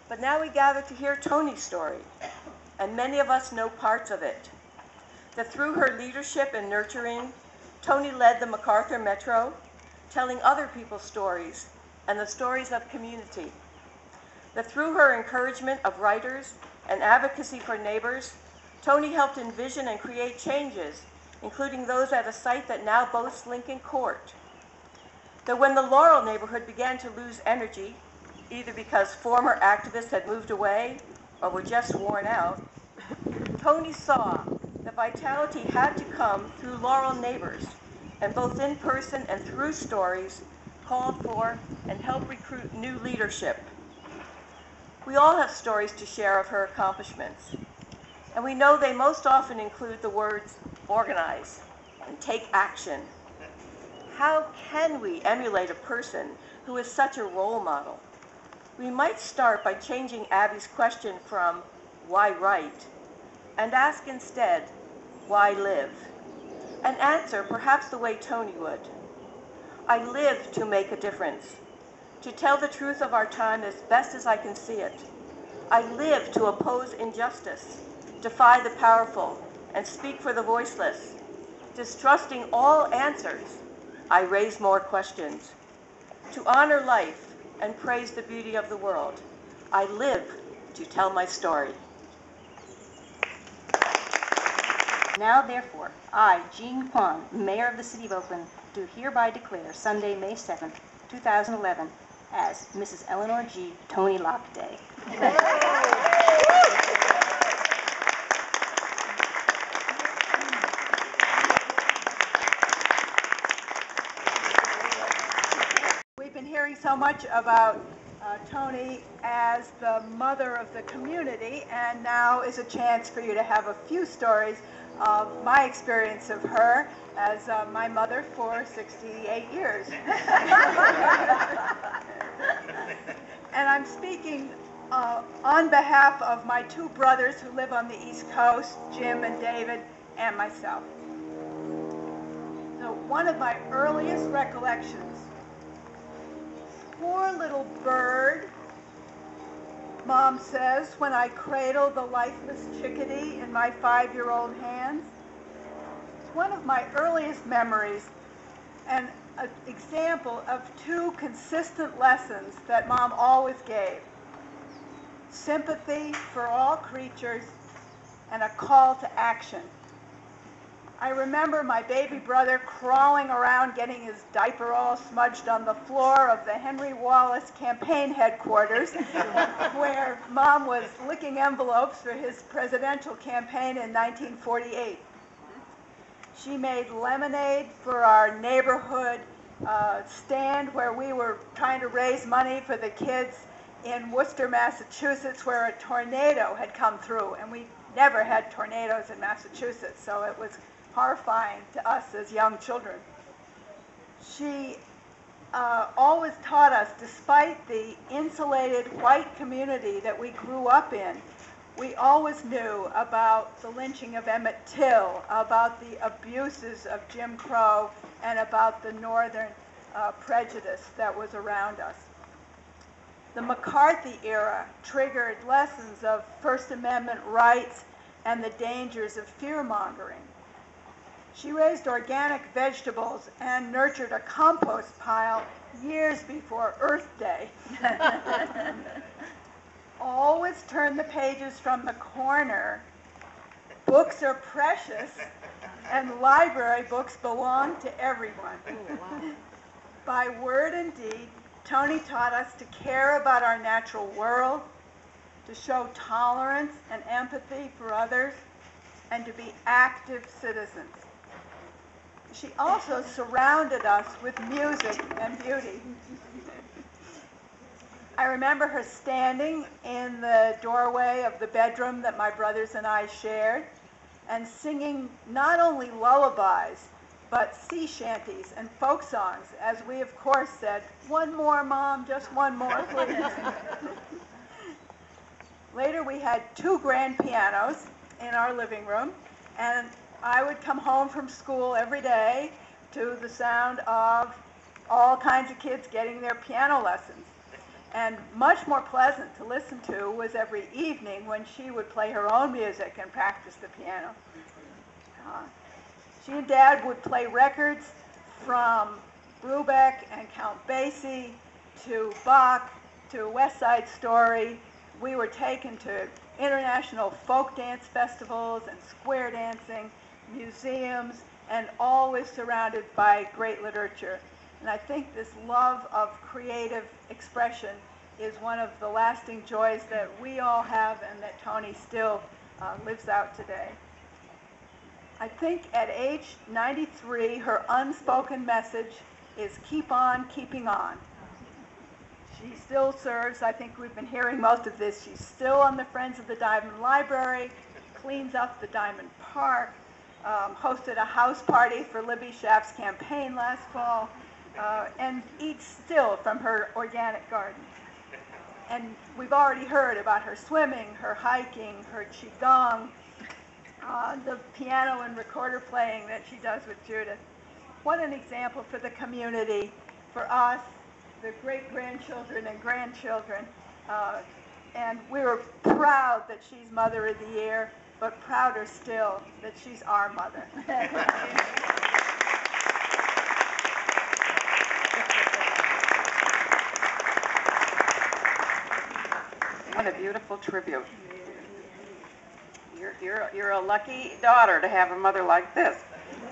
But now we gather to hear Toni's story, and many of us know parts of it. That through her leadership and nurturing, Toni led the MacArthur Metro, telling other people's stories and the stories of community. That through her encouragement of writers and advocacy for neighbors, Toni helped envision and create changes, including those at a site that now boasts Lincoln Court. That when the Laurel neighborhood began to lose energy, either because former activists had moved away or were just worn out, Toni saw that vitality had to come through Laurel neighbors, and both in person and through stories called for and helped recruit new leadership. We all have stories to share of her accomplishments, and we know they most often include the words organize and take action. How can we emulate a person who is such a role model? We might start by changing Abby's question from why write and ask instead, why live? And answer perhaps the way Toni would. I live to make a difference, to tell the truth of our time as best as I can see it. I live to oppose injustice, defy the powerful, and speak for the voiceless. Distrusting all answers, I raise more questions. To honor life and praise the beauty of the world, I live to tell my story. Now, therefore, I, Jean Kwong, Mayor of the City of Oakland, do hereby declare Sunday, May 7th, 2011, as Mrs. Eleanor G. Toni Locke Day. We've been hearing so much about Toni as the mother of the community, and now is a chance for you to have a few stories of my experience of her as my mother for 68 years. And I'm speaking on behalf of my two brothers who live on the East Coast, Jim and David, and myself. So one of my earliest recollections, poor little bird, Mom says, when I cradle the lifeless chickadee in my 5-year-old hands. It's one of my earliest memories and an example of two consistent lessons that Mom always gave. Sympathy for all creatures and a call to action. I remember my baby brother crawling around getting his diaper all smudged on the floor of the Henry Wallace campaign headquarters where Mom was licking envelopes for his presidential campaign in 1948. She made lemonade for our neighborhood stand where we were trying to raise money for the kids in Worcester, Massachusetts, where a tornado had come through, and we never had tornadoes in Massachusetts, so it was horrifying to us as young children. She always taught us, despite the insulated white community that we grew up in, we always knew about the lynching of Emmett Till, about the abuses of Jim Crow, and about the Northern prejudice that was around us. The McCarthy era triggered lessons of First Amendment rights and the dangers of fear-mongering. She raised organic vegetables and nurtured a compost pile years before Earth Day. Always turn the pages from the corner. Books are precious, and library books belong to everyone. By word and deed, Toni taught us to care about our natural world, to show tolerance and empathy for others, and to be active citizens. She also surrounded us with music and beauty. I remember her standing in the doorway of the bedroom that my brothers and I shared and singing not only lullabies, but sea shanties and folk songs, as we, of course, said, "One more, Mom, just one more, please." Later, we had 2 grand pianos in our living room, and I would come home from school every day to the sound of all kinds of kids getting their piano lessons. And much more pleasant to listen to was every evening when she would play her own music and practice the piano. She and Dad would play records from Brubeck and Count Basie to Bach to West Side Story. We were taken to international folk dance festivals and square dancing, museums, and always surrounded by great literature. And I think this love of creative expression is one of the lasting joys that we all have and that Toni still lives out today. I think at age 93, her unspoken message is keep on keeping on. She still serves, I think we've been hearing most of this, she's still on the Friends of the Diamond Library, cleans up the Diamond Park, hosted a house party for Libby Schaaf's campaign last fall, and eats still from her organic garden. And we've already heard about her swimming, her hiking, her qigong, the piano and recorder playing that she does with Judith. What an example for the community, for us, the great-grandchildren and grandchildren. And we were proud that she's Mother of the Year, but prouder still that she's our mother. What a beautiful tribute. You're a lucky daughter to have a mother like this.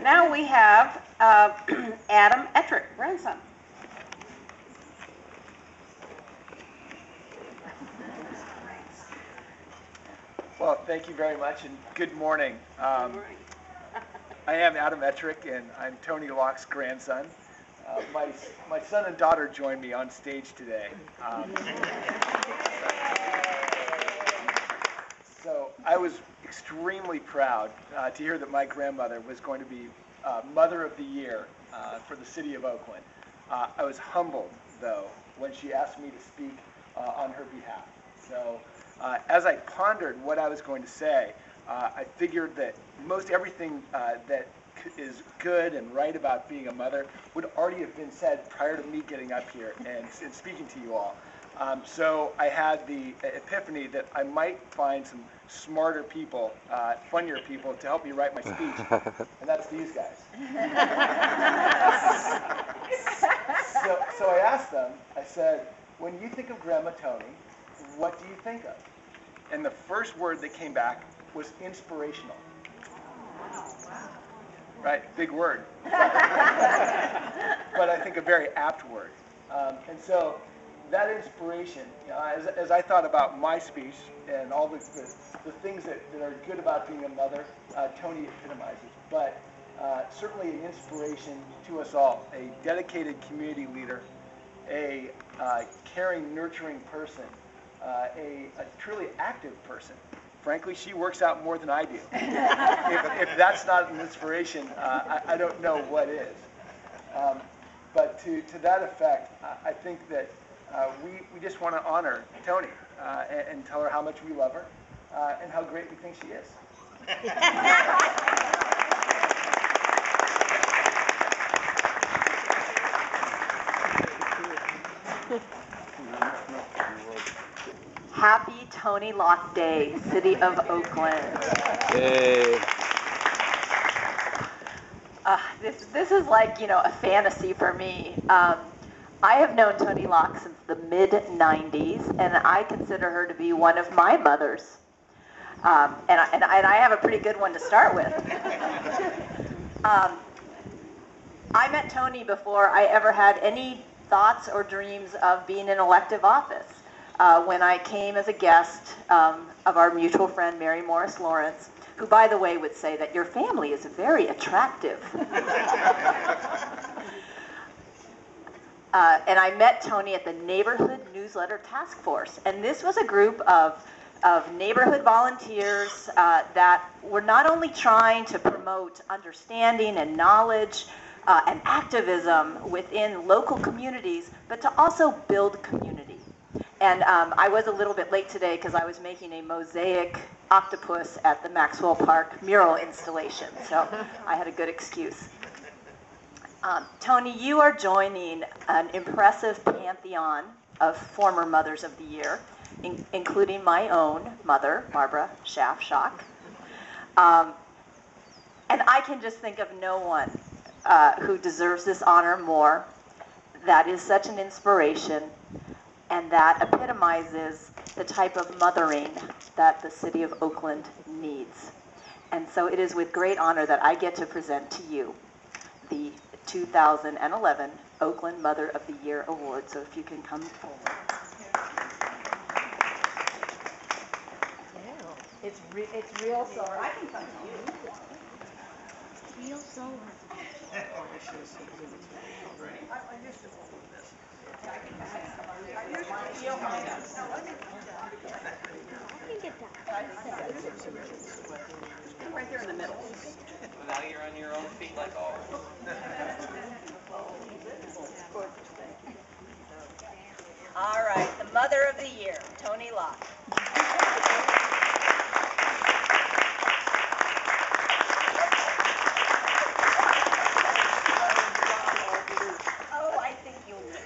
Now we have Adam Ettrick, grandson. Well, thank you very much, and good morning. I am Adam Ettrick, and I'm Toni Locke's grandson. My son and daughter joined me on stage today. So I was extremely proud to hear that my grandmother was going to be Mother of the Year for the city of Oakland. I was humbled, though, when she asked me to speak on her behalf. So as I pondered what I was going to say, I figured that most everything that is good and right about being a mother would already have been said prior to me getting up here and speaking to you all. So I had the epiphany that I might find some smarter people, funnier people to help me write my speech, and that's these guys. So I asked them, I said, when you think of Grandma Toni, what do you think of? And the first word that came back was inspirational. Right, big word. But I think a very apt word. And so that inspiration, you know, as I thought about my speech and all the things that are good about being a mother, Toni epitomizes. But certainly an inspiration to us all, a dedicated community leader, a caring, nurturing person, a truly active person. Frankly, she works out more than I do. If that's not an inspiration, I don't know what is. But to that effect, I think that we just want to honor Toni and tell her how much we love her and how great we think she is. Happy Toni Locke Day, City of Oakland. Hey. This is like, you know, a fantasy for me. I have known Toni Locke since the mid-90s, and I consider her to be one of my mothers. And I have a pretty good one to start with. I met Toni before I ever had any thoughts or dreams of being in elective office. When I came as a guest of our mutual friend Mary Morris Lawrence, who, by the way, would say that your family is very attractive. And I met Toni at the Neighborhood Newsletter Task Force. And this was a group of neighborhood volunteers that were not only trying to promote understanding and knowledge and activism within local communities, but to also build community. And I was a little bit late today because I was making a mosaic octopus at the Maxwell Park mural installation, so I had a good excuse. Toni, you are joining an impressive pantheon of former Mothers of the Year, including my own mother, Barbara Schaff-Schock. And I can just think of no one who deserves this honor more. That is such an inspiration, and that epitomizes the type of mothering that the city of Oakland needs. And so it is with great honor that I get to present to you the 2011 Oakland Mother of the Year Award. So if you can come forward. It's real silver. I can come to you. Real silver. Right there in the middle. Now you're on your own feet like always. All right, the Mother of the Year, Toni Locke. Oh, I think you'll need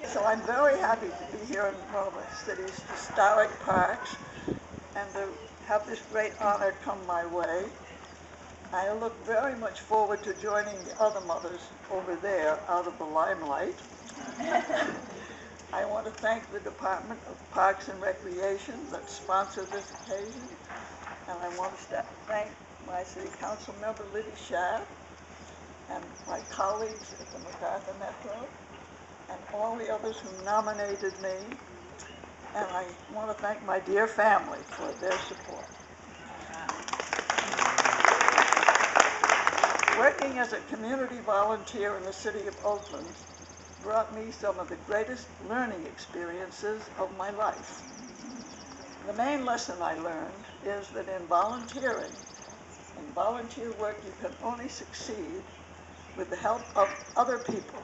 some. So I'm very happy to be here in one of the city's historic parks and to have this great honor come my way. I look very much forward to joining the other mothers over there out of the limelight. I want to thank the Department of Parks and Recreation that sponsored this occasion, and I want to thank my City Council member Libby Schaff and my colleagues at the MacArthur Metro and all the others who nominated me, and I want to thank my dear family for their support. Working as a community volunteer in the city of Oakland brought me some of the greatest learning experiences of my life. The main lesson I learned is that in volunteer work, you can only succeed with the help of other people.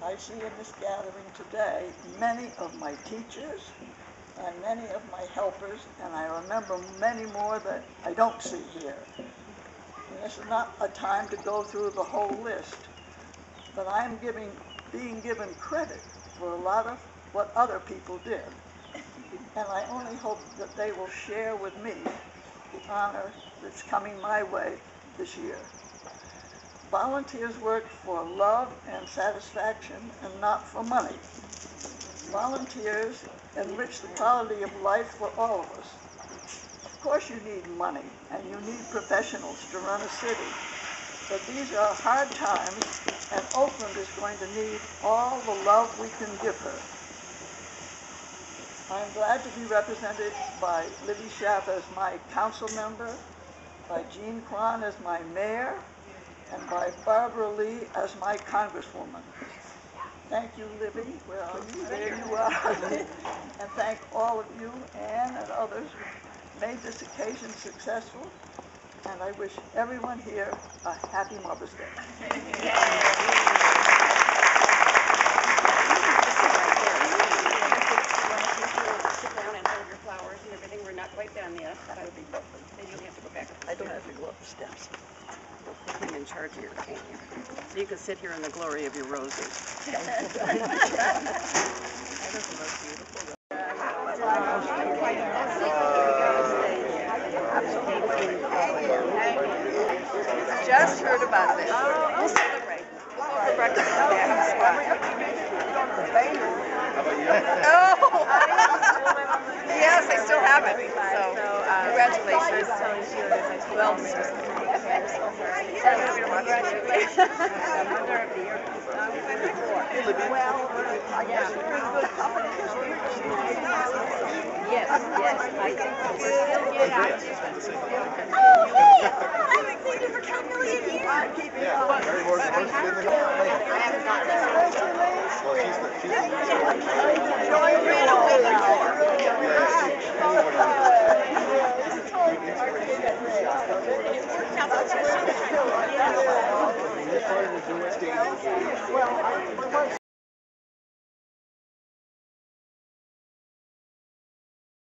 I see in this gathering today many of my teachers and many of my helpers, and I remember many more that I don't see here. And this is not a time to go through the whole list, but I'm being given credit for a lot of what other people did. And I only hope that they will share with me the honor that's coming my way this year. Volunteers work for love and satisfaction and not for money. Volunteers enrich the quality of life for all of us. Of course you need money and you need professionals to run a city, but these are hard times and Oakland is going to need all the love we can give her. I'm glad to be represented by Libby Schaff as my council member, by Jean Kwan as my mayor, and by Barbara Lee as my congresswoman. Thank you, Libby. Where are you? There you are. And thank all of you, Anne and others, who made this occasion successful. And I wish everyone here a happy Mother's Day. Sit down and hold your flowers and everything. We're not quite done yet. That would be perfect. Then you'll have to go back. I don't have to go up the steps. I'm in charge here, can't you? So you can sit here in the glory of your roses. Just heard about it. We'll celebrate. For breakfast. Oh! Yes, I still have it. So, congratulations. Well, Yes, I think we'll get out. I'm excited for 10 million years. Mary Moore's the first in the I have not well, she's the